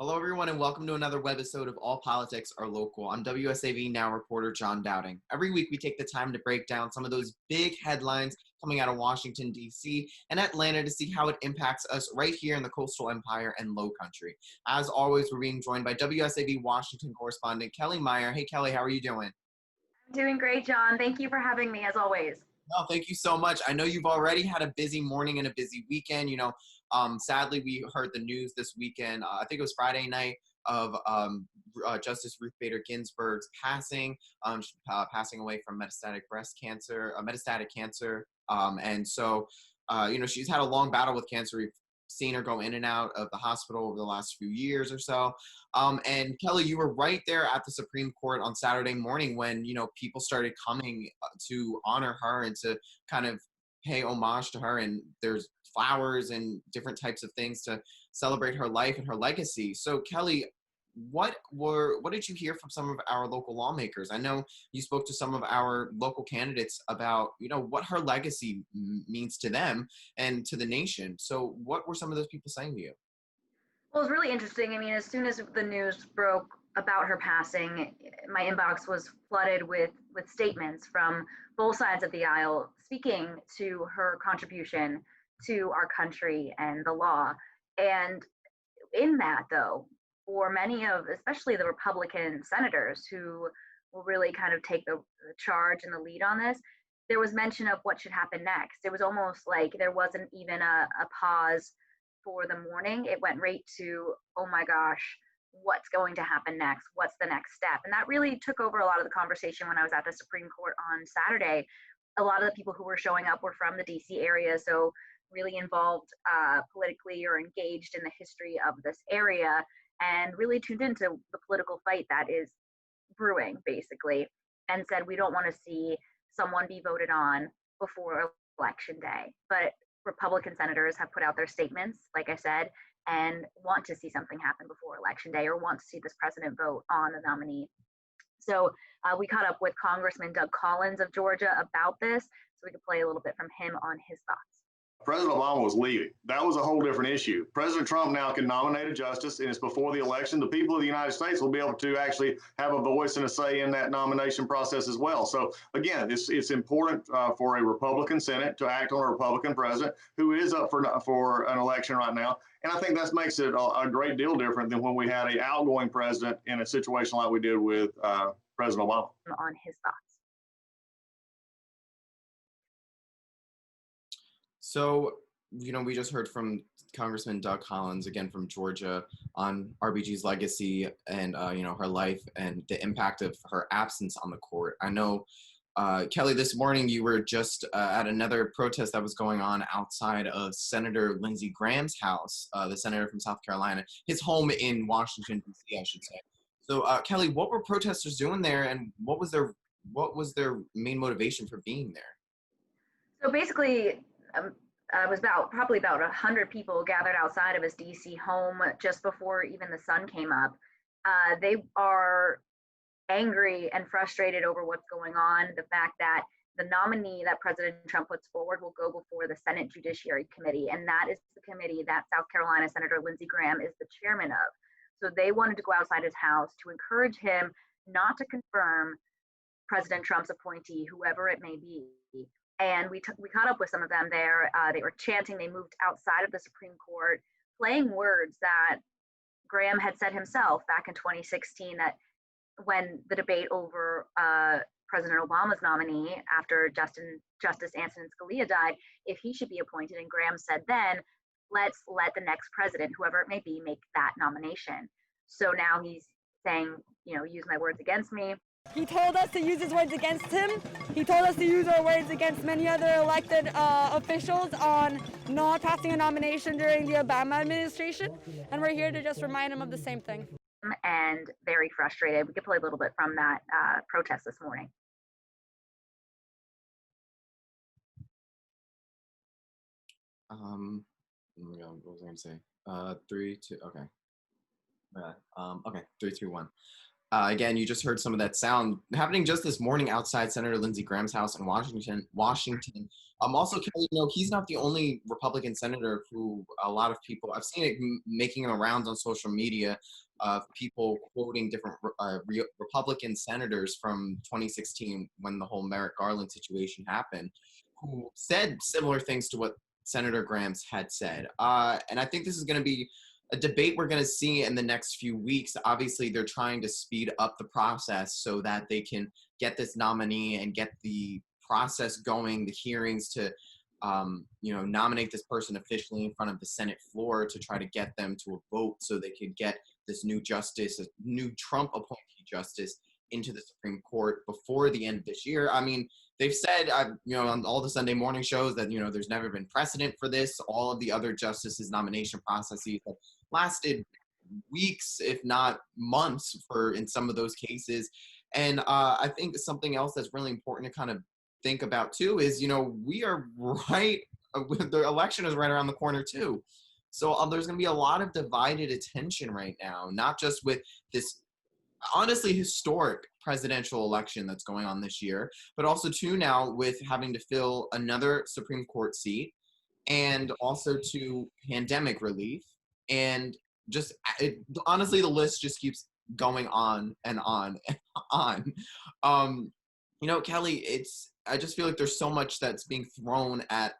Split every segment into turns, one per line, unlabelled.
Hello, everyone, and welcome to another webisode of All Politics Are Local. I'm WSAV Now reporter John Dowding. Every week, we take the time to break down some of those big headlines coming out of Washington, D.C. and Atlanta to see how it impacts us right here in the Coastal Empire and Low Country. As always, we're being joined by WSAV Washington correspondent Kelly Meyer. Hey, Kelly, how are you doing?
I'm doing great, John. Thank you for having me, as always.
No, thank you so much. I know you've already had a busy morning and a busy weekend. Sadly, we heard the news this weekend. I think it was Friday night of Justice Ruth Bader Ginsburg's passing. Passing away from metastatic cancer. She's had a long battle with cancer. We've seen her go in and out of the hospital over the last few years or so. And Kelly, you were right there at the Supreme Court on Saturday morning when, people started coming to honor her and to kind of pay homage to her. And there's flowers and different types of things to celebrate her life and her legacy. So Kelly, what did you hear from some of our local lawmakers? I know you spoke to some of our local candidates about, what her legacy means to them and to the nation. So what were some of those people saying to you?
Well, it was really interesting. I mean, as soon as the news broke about her passing, my inbox was flooded with statements from both sides of the aisle speaking to her contribution to our country and the law. And in that, though, for many of, especially the Republican senators who will really kind of take the charge and the lead on this, there was mention of what should happen next. It was almost like there wasn't even a pause for the morning. It went right to, oh my gosh, what's going to happen next? What's the next step? And that really took over a lot of the conversation when I was at the Supreme Court on Saturday. A lot of the people who were showing up were from the DC area, so really involved politically or engaged in the history of this area and really tuned into the political fight that is brewing, basically, and said we don't want to see someone be voted on before election day. But Republican senators have put out their statements, like I said, and want to see something happen before election day or want to see this president vote on the nominee. So we caught up with Congressman Doug Collins of Georgia about this, so we could play a little bit from him on his thoughts.
President Obama was leaving. That was a whole different issue. President Trump now can nominate a justice, and it's before the election. The people of the United States will be able to actually have a voice and a say in that nomination process as well. So again, it's important for a Republican Senate to act on a Republican president who is up for an election right now. And I think that makes it a great deal different than when we had an outgoing president in a situation like we did with President Obama.
On his thoughts.
So, we just heard from Congressman Doug Collins, again from Georgia, on RBG's legacy and, her life and the impact of her absence on the court. I know, Kelly, this morning you were just at another protest that was going on outside of Senator Lindsey Graham's house, the senator from South Carolina, his home in Washington, D.C., I should say. So, Kelly, what were protesters doing there, and what was their main motivation for being there?
So basically, it was probably about 100 people gathered outside of his DC home just before even the sun came up. They are angry and frustrated over what's going on. The fact that the nominee that President Trump puts forward will go before the Senate Judiciary Committee, and that is the committee that South Carolina Senator Lindsey Graham is the chairman of. So they wanted to go outside his house to encourage him not to confirm President Trump's appointee, whoever it may be. And we caught up with some of them there. They were chanting. They moved outside of the Supreme Court, playing words that Graham had said himself back in 2016, that when the debate over President Obama's nominee after Justice Antonin Scalia died, if he should be appointed, and Graham said then, let's let the next president, whoever it may be, make that nomination. So now he's saying, use my words against me.
He told us to use his words against him. He told us to use our words against many other elected officials on not passing a nomination during the Obama administration. And we're here to just remind him of the same thing.
And very frustrated. We could play a little bit from that protest this morning.
What was I going to say? 3, 2, okay. Okay, 3, 2, 1. Again, you just heard some of that sound happening just this morning outside Senator Lindsey Graham's house in Washington. Also, Kelly, he's not the only Republican senator who a lot of people, I've seen it making the rounds on social media of people quoting different Republican senators from 2016 when the whole Merrick Garland situation happened, who said similar things to what Senator Graham's had said. And I think this is going to be a debate we're going to see in the next few weeks. Obviously, they're trying to speed up the process so that they can get this nominee and get the process going, the hearings to, nominate this person officially in front of the Senate floor to try to get them to a vote so they could get this new justice, a new Trump appointee justice into the Supreme Court before the end of this year. I mean, they've said, on all the Sunday morning shows that, there's never been precedent for this. All of the other justices' nomination processes have lasted weeks, if not months, in some of those cases. And I think something else that's really important to kind of think about too is, we are right, the election is right around the corner too. So there's going to be a lot of divided attention right now, not just with this honestly historic presidential election that's going on this year, but also too now with having to fill another Supreme Court seat and also to pandemic relief. And just honestly, the list just keeps going on and on and on. Kelly, I just feel like there's so much that's being thrown at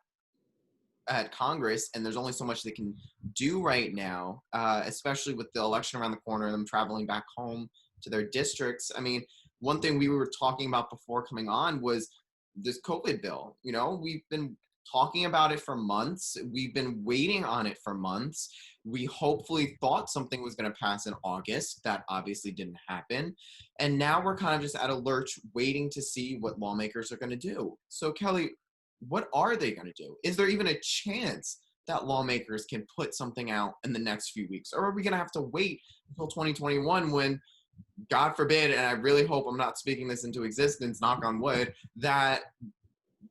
Congress, and there's only so much they can do right now, especially with the election around the corner and them traveling back home to their districts. I mean, one thing we were talking about before coming on was this COVID bill. We've been talking about it for months. We've been waiting on it for months. We hopefully thought something was going to pass in August. That obviously didn't happen. And now we're kind of just at a lurch waiting to see what lawmakers are going to do. So Kelly, what are they going to do? Is there even a chance that lawmakers can put something out in the next few weeks? Or are we going to have to wait until 2021 when, God forbid, and I really hope I'm not speaking this into existence, knock on wood, that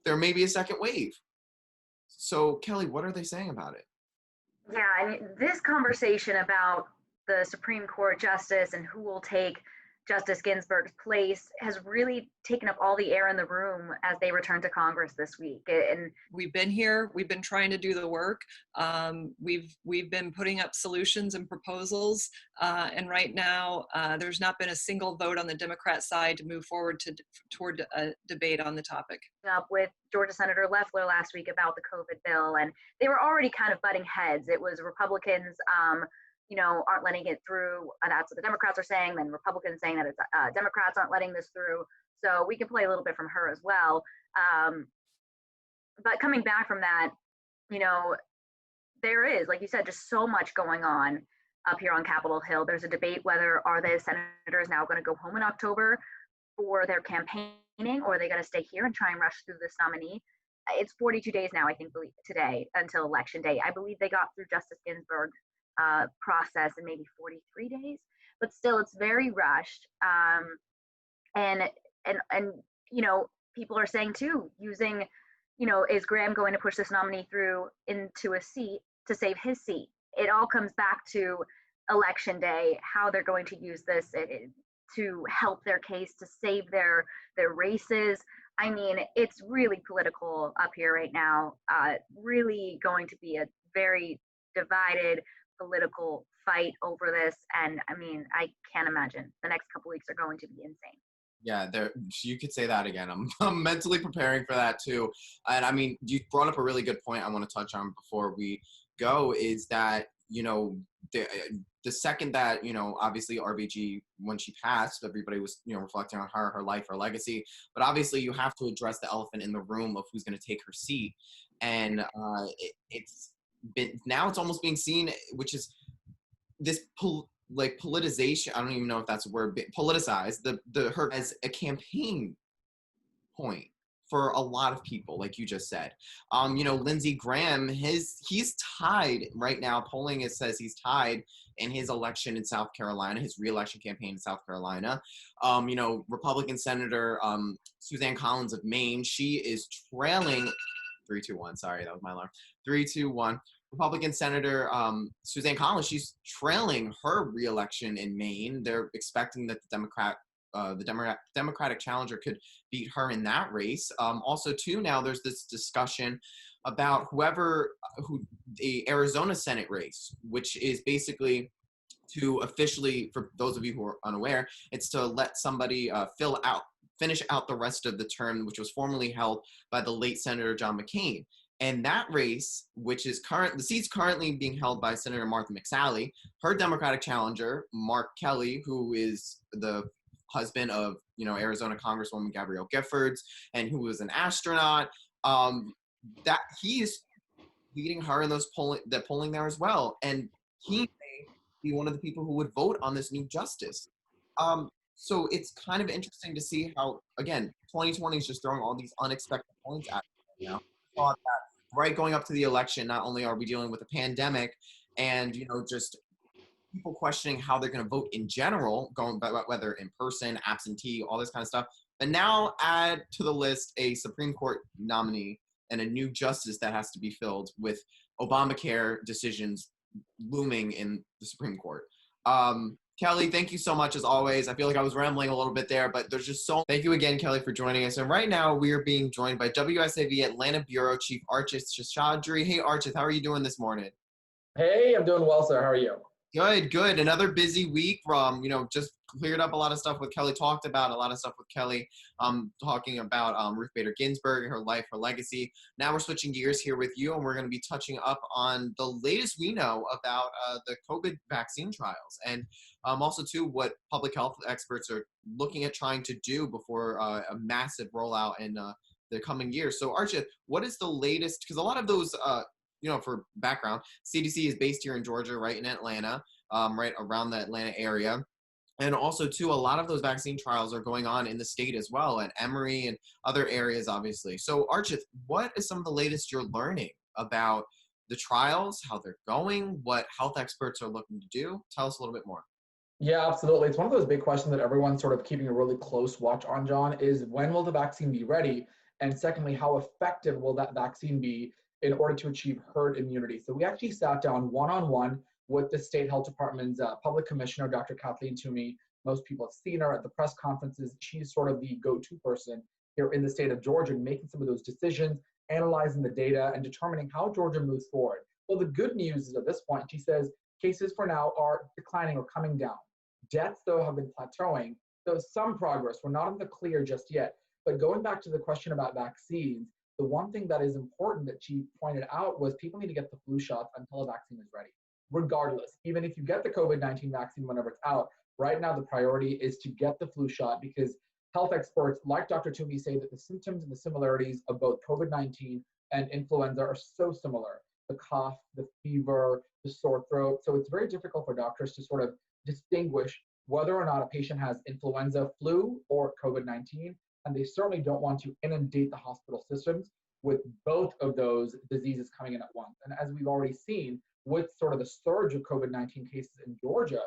there may be a second wave? So Kelly, what are they saying about it?
Yeah, I mean, this conversation about the Supreme Court justice and who will take Justice Ginsburg's place has really taken up all the air in the room as they return to Congress this week. And
we've been here, we've been trying to do the work. We've been putting up solutions and proposals. And right now, there's not been a single vote on the Democrat side to move forward toward a debate on the topic.
Up with Georgia Senator Loeffler last week about the COVID bill, and they were already kind of butting heads. It was Republicans, aren't letting it through. That's what the Democrats are saying. Then Republicans saying that it's Democrats aren't letting this through. So we can play a little bit from her as well. But coming back from that, there is, like you said, just so much going on up here on Capitol Hill. There's a debate whether are the senators now going to go home in October for their campaigning, or are they going to stay here and try and rush through this nominee? It's 42 days now, I think, today until Election Day. I believe they got through Justice Ginsburg's process in maybe 43 days, but still it's very rushed. And people are saying too, using, is Graham going to push this nominee through into a seat to save his seat? It all comes back to Election Day, how they're going to use this to help their case, to save their races. I mean, it's really political up here right now, really going to be a very divided political fight over this. And I mean, I can't imagine the next couple weeks are going to be insane.
Yeah, you could say that again. I'm mentally preparing for that too. And I mean, you brought up a really good point I want to touch on before we go, is that, the second that, obviously RBG, when she passed, everybody was, reflecting on her life, her legacy. But obviously you have to address the elephant in the room of who's going to take her seat. And now it's almost being seen, which is this politicization. I don't even know if that's a word, politicized her as a campaign point for a lot of people, like you just said. Lindsey Graham, he's tied right now. Polling says he's tied in his election in South Carolina, his re-election campaign in South Carolina. Republican Senator Suzanne Collins of Maine, she is trailing 3-2-1. Sorry, that was my alarm. 3-2-1. Republican Senator Suzanne Collins, she's trailing her reelection in Maine. They're expecting that the Democratic challenger could beat her in that race. Also, too, now there's this discussion about the Arizona Senate race, which is basically to officially, for those of you who are unaware, it's to let somebody finish out the rest of the term, which was formerly held by the late Senator John McCain. And that race, the seat's currently being held by Senator Martha McSally. Her Democratic challenger, Mark Kelly, who is the husband of, Arizona Congresswoman Gabrielle Giffords, and who was an astronaut, that he is leading her in the polling there as well. And he may be one of the people who would vote on this new justice. So it's kind of interesting to see how, again, 2020 is just throwing all these unexpected points at you now. Thought that right going up to the election, not only are we dealing with a pandemic and, just people questioning how they're going to vote in general, going by whether in person, absentee, all this kind of stuff. But now add to the list a Supreme Court nominee and a new justice that has to be filled with Obamacare decisions looming in the Supreme Court. Kelly, thank you so much as always. I feel like I was rambling a little bit there, but there's just thank you again, Kelly, for joining us. And right now we are being joined by WSAV Atlanta Bureau Chief Archith Shashadri. Hey, Archith, how are you doing this morning?
Hey, I'm doing well, sir. How are you?
Good. Another busy week from, just cleared up a lot of stuff with Kelly, talked about a lot of stuff with Kelly, talking about Ruth Bader Ginsburg and her life, her legacy. Now we're switching gears here with you, and we're going to be touching up on the latest we know about the COVID vaccine trials, and also, too, what public health experts are looking at trying to do before a massive rollout in the coming years. So, Archith, what is the latest? Because a lot of those for background, CDC is based here in Georgia, right in Atlanta, right around the Atlanta area. And also, too, a lot of those vaccine trials are going on in the state as well, at Emory and other areas, obviously. So, Archith, what is some of the latest you're learning about the trials, how they're going, what health experts are looking to do? Tell us a little bit more.
Yeah, absolutely. It's one of those big questions that everyone's sort of keeping a really close watch on, John, is when will the vaccine be ready? And secondly, how effective will that vaccine be in order to achieve herd immunity? So we actually sat down one-on-one with the state health department's public commissioner, Dr. Kathleen Toomey. Most people have seen her at the press conferences. She's sort of the go-to person here in the state of Georgia, making some of those decisions, analyzing the data, and determining how Georgia moves forward. Well, the good news is at this point, she says, cases for now are declining or coming down. Deaths, though, have been plateauing. So some progress. We're not in the clear just yet. But going back to the question about vaccines, the one thing that is important that she pointed out was people need to get the flu shots until a vaccine is ready. Regardless, even if you get the COVID-19 vaccine whenever it's out, right now the priority is to get the flu shot, because health experts like Dr. Toomey say that the symptoms and the similarities of both COVID-19 and influenza are so similar. The cough, the fever, the sore throat. So it's very difficult for doctors to sort of distinguish whether or not a patient has influenza, flu, or COVID-19. And they certainly don't want to inundate the hospital systems with both of those diseases coming in at once. And as we've already seen with sort of the surge of COVID-19 cases in Georgia,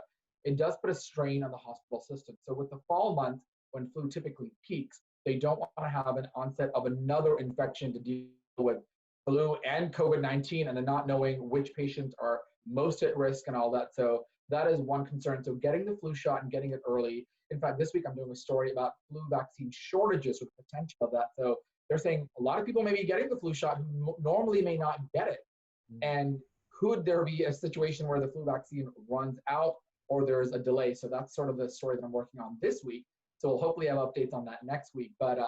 it does put a strain on the hospital system. So with the fall months, when flu typically peaks, they don't want to have an onset of another infection to deal with flu and COVID-19, and then not knowing which patients are most at risk and all that. So that is one concern. So getting the flu shot and getting it early. In fact, this week I'm doing a story about flu vaccine shortages with potential of that. So they're saying a lot of people may be getting the flu shot who normally may not get it. And could there be a situation where the flu vaccine runs out or there's a delay? So that's sort of the story that I'm working on this week. So we'll hopefully have updates on that next week. But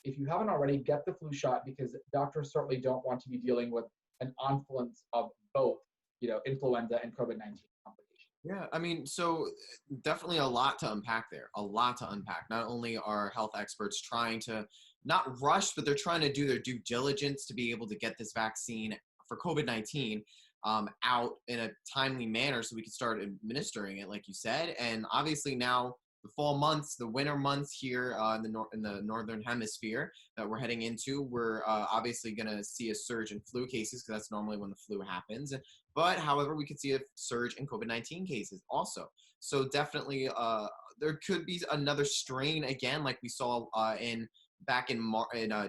if you haven't already, get the flu shot, because doctors certainly don't want to be dealing with an confluence of both, influenza and COVID-19 complications.
Yeah, I mean, so definitely a lot to unpack there, a lot to unpack. Not only are health experts trying to not rush, but they're trying to do their due diligence to be able to get this vaccine for COVID-19 out in a timely manner so we can start administering it, like you said. And obviously now the fall months, the winter months here in the northern hemisphere that we're heading into, we're obviously going to see a surge in flu cases, because that's normally when the flu happens. But however, we could see a surge in COVID-19 cases also. So definitely there could be another strain again, like we saw back in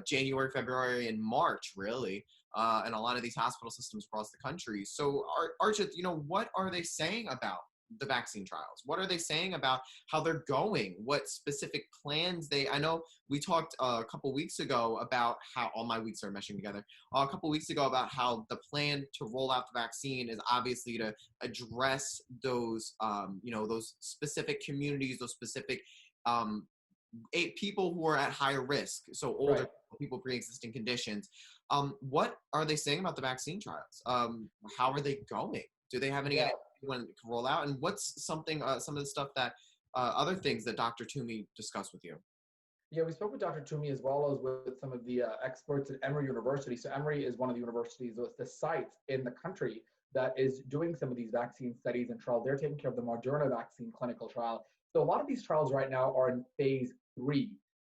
January, February, and March, really, and a lot of these hospital systems across the country. So, Archit, what are they saying about the vaccine trials? What are they saying about how they're going? What specific plans I know we talked a couple weeks ago about how, all my weeks are meshing together, a couple weeks ago about how the plan to roll out the vaccine is obviously to address those, those specific communities, those specific people who are at higher risk. So older
Right.
people, pre-existing conditions. What are they saying about the vaccine trials? How are they going? Do they have any idea when it can roll out? And what's some of the stuff that, other things that Dr. Toomey discussed with you?
Yeah, we spoke with Dr. Toomey as well as with some of the experts at Emory University. So Emory is one of the universities, the sites in the country that is doing some of these vaccine studies and trials. They're taking care of the Moderna vaccine clinical trial. So a lot of these trials right now are in phase 3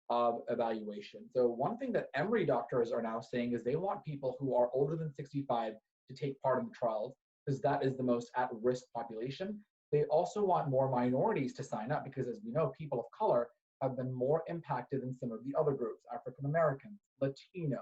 of evaluation. So one thing that Emory doctors are now saying is they want people who are older than 65 to take part in the trials, because that is the most at-risk population. They also want more minorities to sign up because, as we know, people of color have been more impacted than some of the other groups, African Americans, Latino.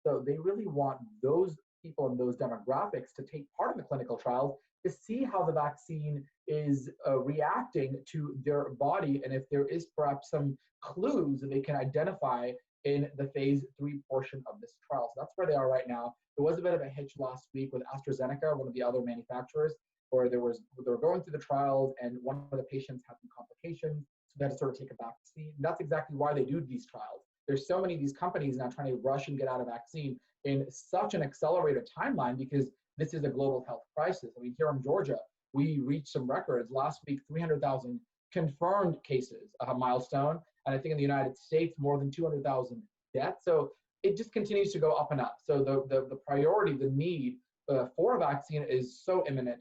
So they really want those people and those demographics to take part in the clinical trials to see how the vaccine is reacting to their body, and if there is perhaps some clues that they can identify in the phase 3 portion of this trial. So that's where they are right now. There was a bit of a hitch last week with AstraZeneca, one of the other manufacturers, where they were going through the trials and one of the patients had some complications, so they had to sort of take a vaccine. And that's exactly why they do these trials. There's so many of these companies now trying to rush and get out a vaccine in such an accelerated timeline because this is a global health crisis. I mean, here in Georgia, we reached some records last week, 300,000 confirmed cases, a milestone. And I think in the United States, more than 200,000 deaths. So it just continues to go up and up. So the priority, the need for a vaccine is so imminent.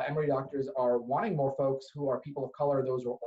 Emory doctors are wanting more folks who are people of color, those who are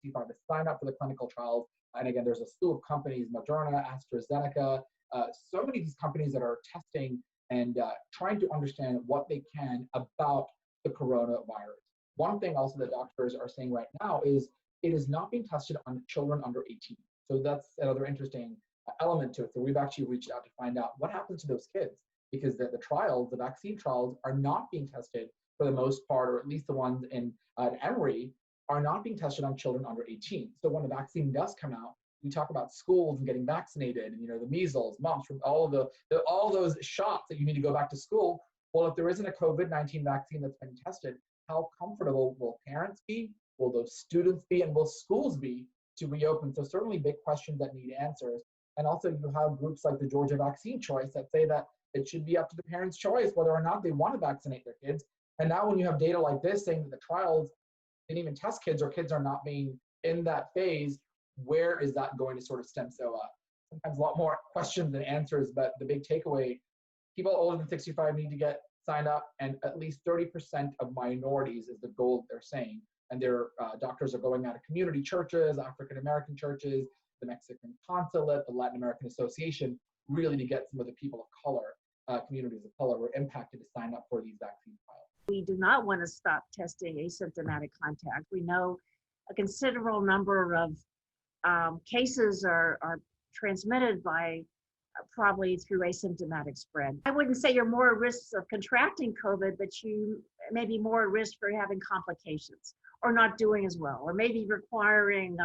65 to sign up for the clinical trials. And again, there's a slew of companies, Moderna, AstraZeneca, so many of these companies that are testing and trying to understand what they can about the coronavirus. One thing also that doctors are saying right now is it is not being tested on children under 18. So that's another interesting element to it. So we've actually reached out to find out what happens to those kids, because the trials, the vaccine trials, are not being tested for the most part, or at least the ones in Emory, are not being tested on children under 18. So when the vaccine does come out, we talk about schools and getting vaccinated, and the measles, mumps, from all those shots that you need to go back to school. Well, if there isn't a COVID-19 vaccine that's been tested, how comfortable will parents be? Will those students be? And will schools be to reopen? So certainly big questions that need answers. And also you have groups like the Georgia Vaccine Choice that say that it should be up to the parents' choice whether or not they want to vaccinate their kids. And now when you have data like this saying that the trials didn't even test kids, or kids are not being in that phase, where is that going to sort of stem? So sometimes a lot more questions than answers, but the big takeaway, people older than 65 need to get signed up, and at least 30% of minorities is the goal they're saying. And their doctors are going out of community churches, African American churches, the Mexican consulate, the Latin American Association, really to get some of the people of color, communities of color, were impacted to sign up for these vaccine trials.
We do not want to stop testing asymptomatic contact. We know a considerable number of cases are transmitted by probably through asymptomatic spread. I wouldn't say you're more at risk of contracting COVID, but you may be more at risk for having complications or not doing as well, or maybe requiring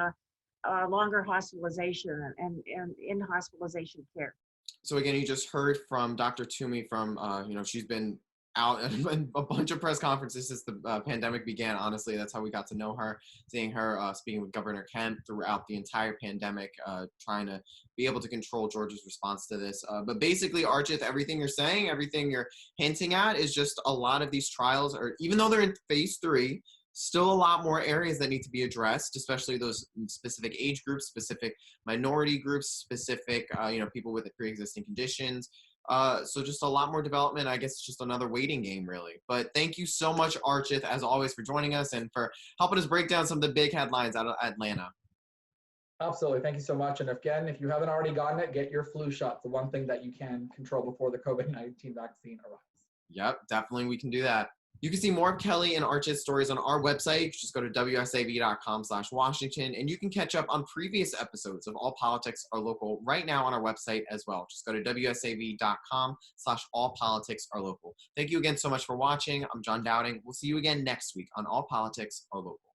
longer hospitalization and in-hospitalization care.
So again, you just heard from Dr. Toomey from, she's been out at a bunch of press conferences since the pandemic began. Honestly, that's how we got to know her, seeing her speaking with Governor Kemp throughout the entire pandemic, trying to be able to control Georgia's response to this. But basically, Archit, everything you're saying, everything you're hinting at is just a lot of these trials are, even though they're in phase 3, still a lot more areas that need to be addressed, especially those specific age groups, specific minority groups, specific, people with pre-existing conditions. So just a lot more development. I guess it's just another waiting game, really. But thank you so much, Archit, as always, for joining us and for helping us break down some of the big headlines out of Atlanta.
Absolutely. Thank you so much. And again, if you haven't already gotten it, get your flu shot. The one thing that you can control before the COVID-19 vaccine arrives.
Yep, definitely we can do that. You can see more of Kelly and Arch's stories on our website. Just go to wsav.com/Washington, and you can catch up on previous episodes of All Politics Are Local right now on our website as well. Just go to wsav.com/allpoliticsarelocal. Thank you again so much for watching. I'm John Dowding. We'll see you again next week on All Politics Are Local.